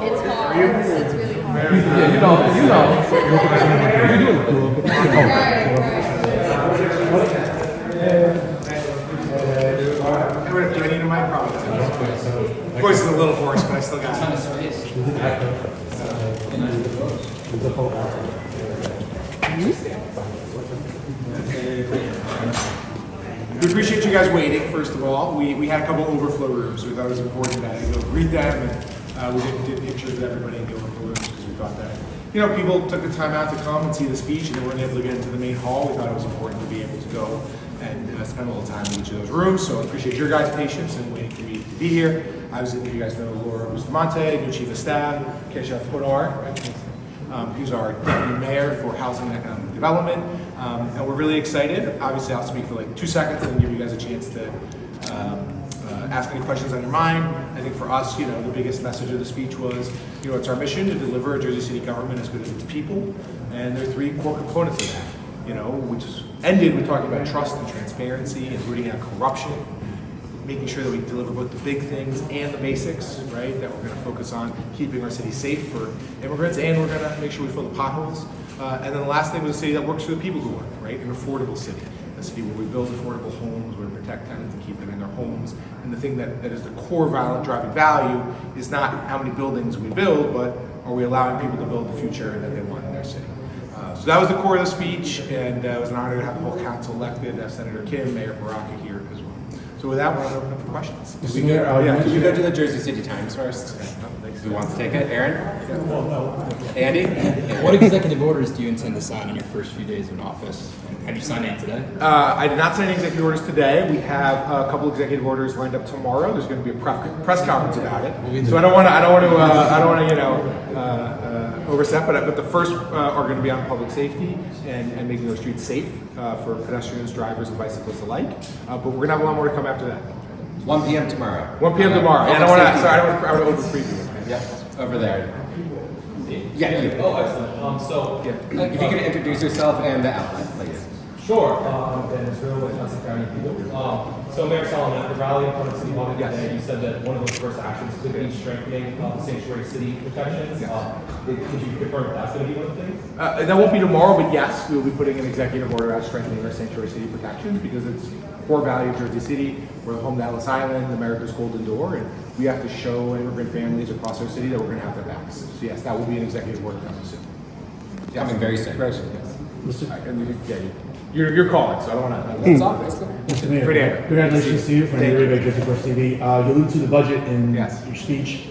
It's hard. It's really hard. Yeah, Do I need a mic? Probably. Voice is a little hoarse, but I still got it. We appreciate you guys waiting, first of all. We had a couple overflow rooms, so we thought it was important that we go greet them, and we did pictures of everybody in the overflow rooms because we thought that, people took the time out to come and see the speech and they weren't able to get into the main hall. We thought it was important to be able to go and spend a little time in each of those rooms. So I appreciate your guys' patience and waiting for me to be here. Obviously, you guys know Laura Bustamante, new Chief of Staff, Kesha Hodar, who's our Deputy Mayor for Housing and Economic Development. And we're really excited. Obviously, I'll speak for like 2 seconds and give you guys a chance to ask any questions on your mind. I think for us, the biggest message of the speech was, it's our mission to deliver a Jersey City government as good as its people. And there are 3 core components of that, which ended with talking about trust and transparency and rooting out corruption, making sure that we deliver both the big things and the basics, right? That we're going to focus on keeping our city safe for immigrants, and we're going to make sure we fill the potholes. And then the last thing was a city that works for the people who work, right? An affordable city, a city where we build affordable homes, where we protect tenants and keep them in their homes. And the thing that is the core driving value is not how many buildings we build, but are we allowing people to build the future that they want in their city? So that was the core of the speech, and it was an honor to have the whole council elected, Senator Kim, Mayor Baraka here as well. So with that, we're going to open up for questions. Did you go to the Jersey City Times first? Who wants to take it? Aaron? Andy? What executive orders do you intend to sign in your first few days in office? Have you signed any today? I did not sign any executive orders today. We have a couple executive orders lined up tomorrow. There's going to be a press conference about it. So I don't want to overstep, but the first are going to be on public safety and making those streets safe for pedestrians, drivers, and bicyclists alike. But we're going to have a lot more to come after that. 1 p.m. tomorrow. 1 p.m. tomorrow. I don't want to over preview it. Yep, over there. Yeah, you. Oh, excellent. If you could introduce yourself and the outlet, please. Sure. Ben Israel with Johnson County People. So Mayor Solomon, at the rally in front of City Hall today, you said that one of those first actions could be strengthening the sanctuary city protections. Could you confirm if that's going to be one of the things? That won't be tomorrow, but yes, we will be putting an executive order out strengthening our sanctuary city protections because it's core value of Jersey City. We're the home to Ellis Island, America's Golden Door, and we have to show immigrant families across our city that we're going to have their backs. So yes, that will be an executive order coming soon. Yes. Coming very soon. Very soon, yes. You're calling, so I don't want to. That's obvious. Mr. Mayor, congratulations to you for your Jersey First TV. You alluded to the budget in your speech.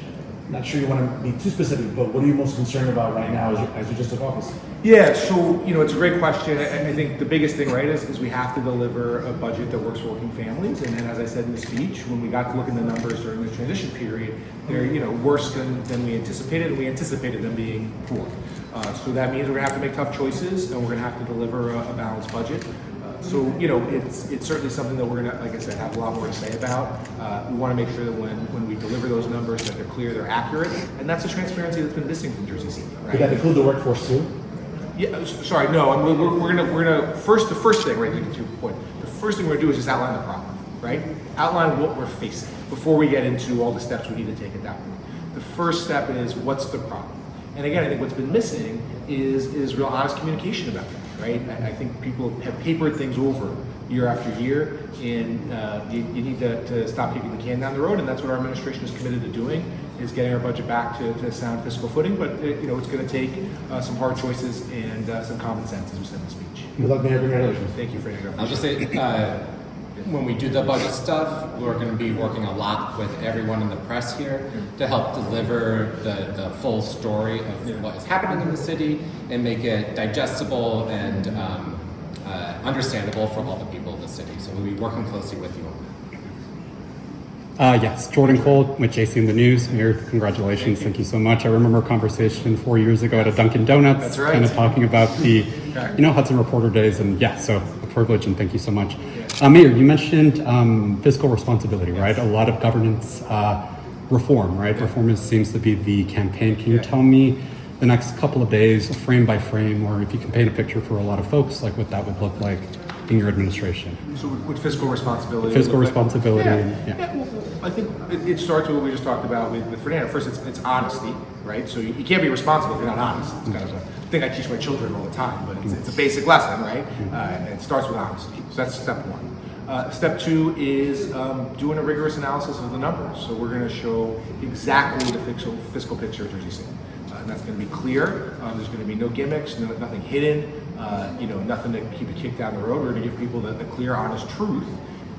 Not sure you want to be too specific, but what are you most concerned about right now as you just took office? Yeah, so it's a great question. I think the biggest thing, right, is we have to deliver a budget that works for working families. And as I said in the speech, when we got to look at the numbers during the transition period, they're worse than we anticipated, and we anticipated them being poor. So that means we're going to have to make tough choices, and we're going to have to deliver a balanced budget. So it's certainly something that we're going to, like I said, have a lot more to say about. We want to make sure that when we deliver those numbers, that they're clear, they're accurate, and that's the transparency that's been missing from Jersey City. Right? Did that include the workforce too? Yeah, sorry, no. We're gonna the first thing, right? To your point, the first thing we're gonna do is just outline the problem, right? Outline what we're facing before we get into all the steps we need to take at that point. The first step is what's the problem, and again, I think what's been missing is real honest communication about that, right? I think people have papered things over year after year, and you need to stop kicking the can down the road, and that's what our administration is committed to doing. Is getting our budget back to sound fiscal footing, but it's going to take some hard choices and some common sense, as we said in the speech. Good luck, Mayor. Congratulations. Thank you for your I'll just say, when we do the budget stuff, we're going to be working a lot with everyone in the press here to help deliver the full story of what is happening in the city and make it digestible and understandable for all the people of the city. So we'll be working closely with you on that. Yes, Jordan Cole with JC in the News. Mayor, congratulations. Thank you so much. I remember a conversation 4 years ago at a Dunkin' Donuts. That's right. Kind of talking about the, Hudson Reporter Days. And yeah, so a privilege and thank you so much. Mayor, you mentioned fiscal responsibility, right? A lot of governance reform, right? Reform seems to be the campaign. Can you tell me the next couple of days, frame by frame, or if you can paint a picture for a lot of folks, like what that would look like impacting your administration? So with fiscal responsibility. Fiscal responsibility, Yeah. yeah. Well, I think it starts with what we just talked about with Fernando. First, it's honesty, right? So you can't be responsible if you're not honest. It's kind of a thing I teach my children all the time, but it's a basic lesson, right? And it starts with honesty. So that's step one. Step two is doing a rigorous analysis of the numbers. So we're going to show exactly the fiscal picture of Jersey City. And that's going to be clear. There's going to be no gimmicks, nothing hidden, nothing to keep it kicked down the road. We're going to give people the clear, honest truth.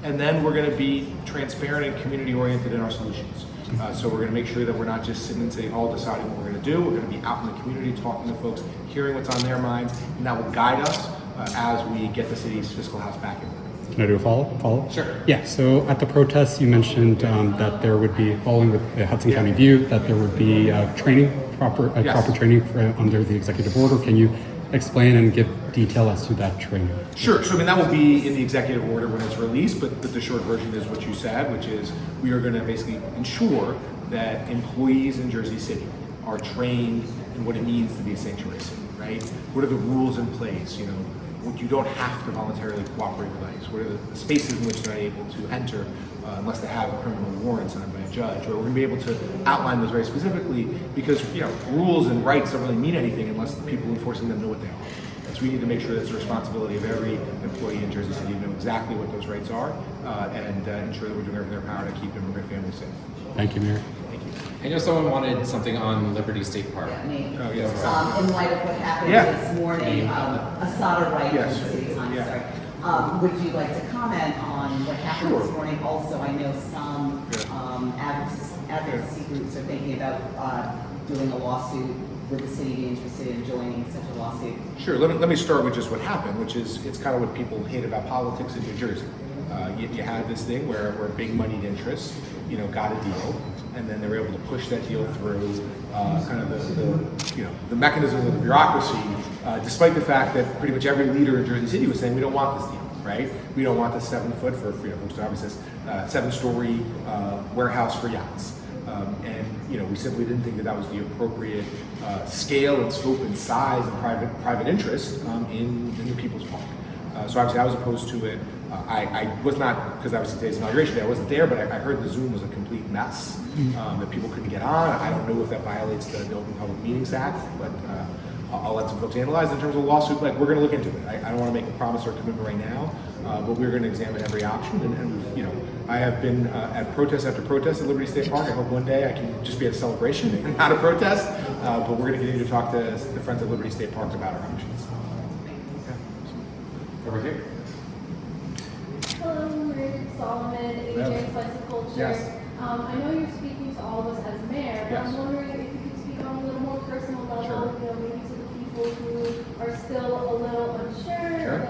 And then we're going to be transparent and community-oriented in our solutions. So we're going to make sure that we're not just sitting in City Hall deciding what we're going to do. We're going to be out in the community talking to folks, hearing what's on their minds, and that will guide us as we get the city's fiscal house back in order. Can I do a follow? Sure. Yeah, so at the protests, you mentioned that there would be, following with the Hudson County View, that there would be training, proper training under the executive order. Can you explain and give detail as to that training? Sure. So I mean that will be in the executive order when it's released, but the short version is what you said, which is we are going to basically ensure that employees in Jersey City are trained in what it means to be a sanctuary city, right? What are the rules in place? You don't have to voluntarily cooperate with ICE. What are the spaces in which they're not able to enter unless they have a criminal warrant signed by a judge? Or we're going to be able to outline those very specifically because rules and rights don't really mean anything unless the people enforcing them know what they are. So we need to make sure that it's the responsibility of every employee in Jersey City to know exactly what those rights are and ensure that we're doing everything in our power to keep immigrant families safe. Thank you, Mayor. Thank you. I know someone wanted something on Liberty State Park. Me. Oh, yes. In light of what happened this morning, Asada Wright Yes. in the city time, Yeah. sorry. Would you like to comment on what happened Sure. this morning? Also, I know some advocacy groups are thinking about doing a lawsuit. Would the city be interested in joining such a lawsuit? Sure. Let me start with just what happened, which is it's kind of what people hate about politics in New Jersey. You had this thing where big moneyed interests, got a deal, and then they were able to push that deal through kind of the mechanism of the bureaucracy, despite the fact that pretty much every leader in Jersey City was saying we don't want this deal, right? We don't want this 7 foot for obviously 7-story warehouse for yachts. And we simply didn't think that was the appropriate scale and scope and size of private interest in the People's Park. So obviously I was opposed to it. I was not, because obviously today's inauguration day, I wasn't there, but I heard the Zoom was a complete mess, that people couldn't get on. I don't know if that violates the Open Public Meetings Act, but I'll let some folks analyze. In terms of lawsuit, we're going to look into it. I don't want to make a promise or a commitment right now, but we're going to examine every option. And I have been at protest after protest at Liberty State Park. I hope one day I can just be at a celebration and not a protest. But we're going to continue to talk to the Friends of Liberty State Park about our options. Over here. Hello, Maria Solomon, AJ Slice of Culture. Yes. I know you're speaking to all of us as mayor, but Yes. I'm wondering if you could speak on a little more personal level, Sure. maybe to the people who are still a little unsure, Sure.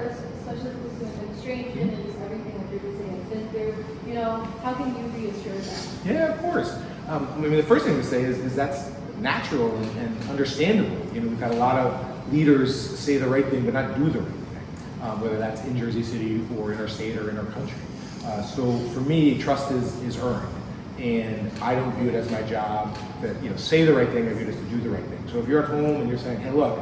especially with this new administration and just everything that Jersey City has been through. How can you reassure them? Yeah, of course. The first thing to say is that's natural and understandable. We've had a lot of leaders say the right thing but not do the right thing. Whether that's in Jersey City or in our state or in our country. So for me, trust is earned. And I don't view it as my job to say the right thing, I view it as to do the right thing. So if you're at home and you're saying, hey look,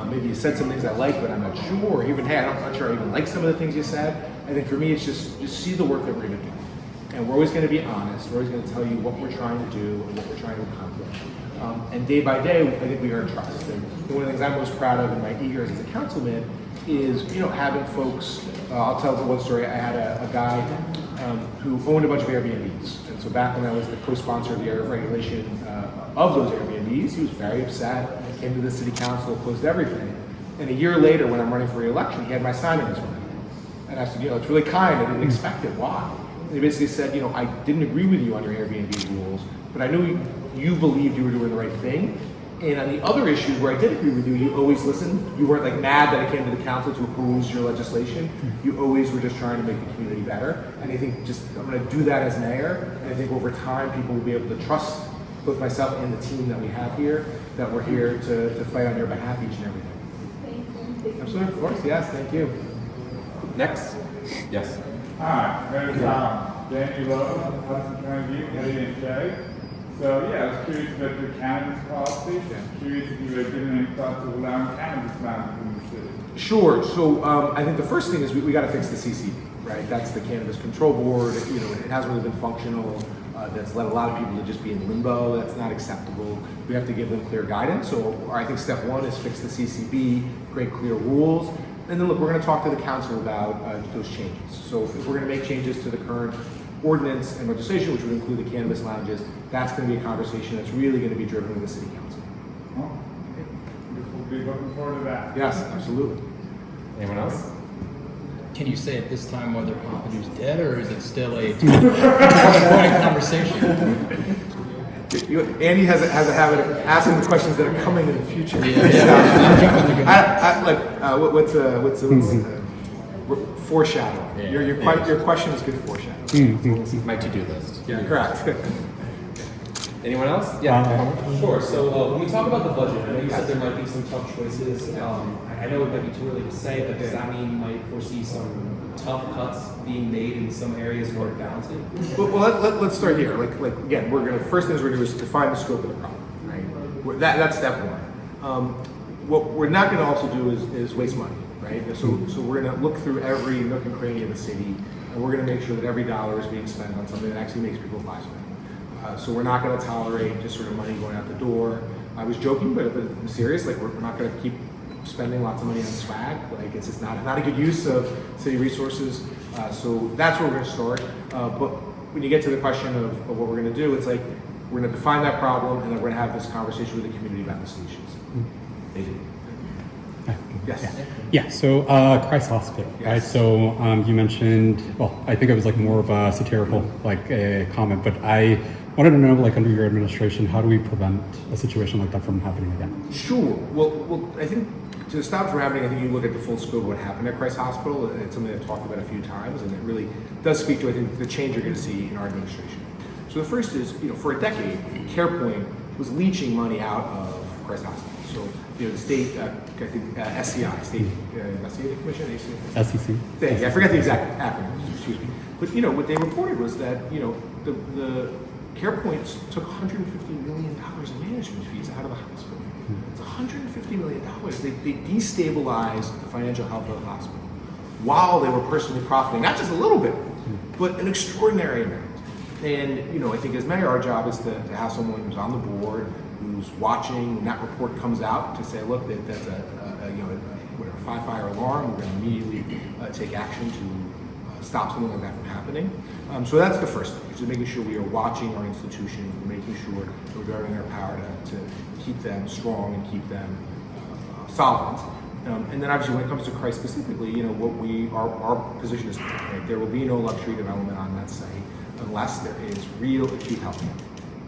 maybe you said some things I like but I'm not sure, or even hey, I'm not sure I even like some of the things you said, I think for me it's just see the work that we're going to do. And we're always going to be honest, we're always going to tell you what we're trying to do and what we're trying to accomplish. And day by day, I think we earn trust. And one of the things I'm most proud of in my 8 years as a councilman is, having folks, I'll tell one story. I had a guy who owned a bunch of Airbnbs. And so back when I was the co-sponsor of the regulation of those Airbnbs, he was very upset, came to the city council, closed everything. And a year later, when I'm running for re-election, he had my sign in his room. And I said, it's really kind, I didn't expect it, why? And he basically said, I didn't agree with you on your Airbnb rules, but I knew you believed you were doing the right thing. And on the other issues where I did agree with you, you always listened. You weren't mad that I came to the council to oppose your legislation. You always were just trying to make the community better. And I think I'm going to do that as mayor. And I think over time, people will be able to trust both myself and the team that we have here, that we're here to fight on your behalf each and every day. Thank you. Absolutely, of course, yes, thank you. Next. Yes. Hi, my name is Danny Lowe, Hudson County View, Canadian Day. So yeah, I was curious about your cannabis policy. Curious if you had given any thought to allowing cannabis lounges in the city. Sure. So I think the first thing is we got to fix the CCB, right? That's the Cannabis Control Board. You know, it hasn't really been functional. That's led a lot of people to just be in limbo. That's not acceptable. We have to give them clear guidance. So I think step one is fix the CCB, create clear rules, and then look, we're going to talk to the council about those changes. So if we're going to make changes to the current ordinance and legislation, which would include the cannabis lounges, that's going to be a conversation that's really going to be driven with the city council. Well, I guess we'll be looking forward to that. Yes, absolutely. Anyone else? Can you say at this time whether Pompadour's dead, or is it still a ongoing conversation? Andy has a habit of asking the questions that are coming in the future. What's foreshadowing? Yeah. Your question is good foreshadowing. My to-do list. Yeah, correct. Anyone else? Yeah. Sure. So when we talk about the budget, I know you said there might be some tough choices. I know it might be too early to say, but does that mean you might foresee some tough cuts being made in some areas where it balances? Well, let's start here. Like again, first things we're going to do is define the scope of the problem. Right. That's step one. What we're not going to also do is waste money. Right. So we're going to look through every nook and cranny of the city, and we're going to make sure that every dollar is being spent on something that actually makes people's lives better. So we're not going to tolerate just sort of money going out the door. I was joking, but I'm serious. Like we're not going to keep spending lots of money on swag. Like it's just not a good use of city resources. So that's where we're going to start. But when you get to the question of what we're going to do, it's like we're going to define that problem, and then we're going to have this conversation with the community about the solutions. Yes. Yeah, so Christ Hospital, right? Yes. So you mentioned, well, I think it was like more of a satirical like a comment, but I wanted to know, like under your administration, how do we prevent a situation like that from happening again? Sure. Well, I think to stop from happening, I think you look at the full scope of what happened at Christ Hospital. It's something I've talked about a few times, and it really does speak to, I think, the change you're going to see in our administration. So the first is, for a decade, CarePoint was leeching money out of Christ Hospital. So, the state, I think, SCI, State Investigative Commission, SEC? I forget the exact acronym, excuse me. But, what they reported was that, the CarePoint took $150 million in management fees out of the hospital. It's $150 million. They destabilized the financial health of the hospital while they were personally profiting, not just a little bit, but an extraordinary amount. And, I think as mayor, our job is to have someone who's on the board, who's watching when that report comes out, to say, look, that's a fire alarm. We're going to immediately take action to stop something like that from happening. So that's the first thing, is making sure we are watching our institutions, we're making sure that we're doing our power to keep them strong and keep them solvent. And then obviously when it comes to Christ specifically, our position is right, there will be no luxury development on that site unless there is real acute health care.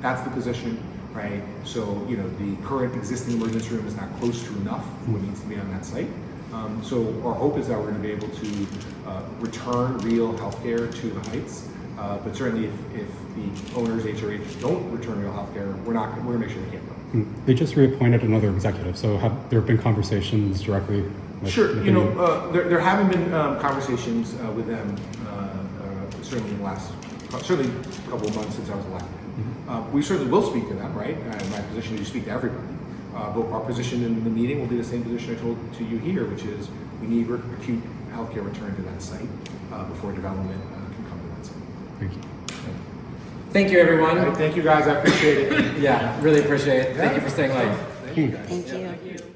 That's the position, right? So, the current existing emergency room is not close to enough for what needs to be on that site. So our hope is that we're going to be able to return real healthcare to the Heights. But certainly if the owners, HRH, don't return real healthcare, we're going to make sure they can't go. They just reappointed another executive, so have there been conversations directly? Sure, there haven't been conversations with them certainly in the last, certainly a couple of months since I was elected. We certainly will speak to them, right? My position is to speak to everybody. But our position in the meeting will be the same position I told to you here, which is we need acute healthcare return to that site before development can come to that site. Thank you. Thank you, everyone. All right, thank you guys, I appreciate it. Yeah, really appreciate it. Thank you for staying late. Thank you guys. Thank you.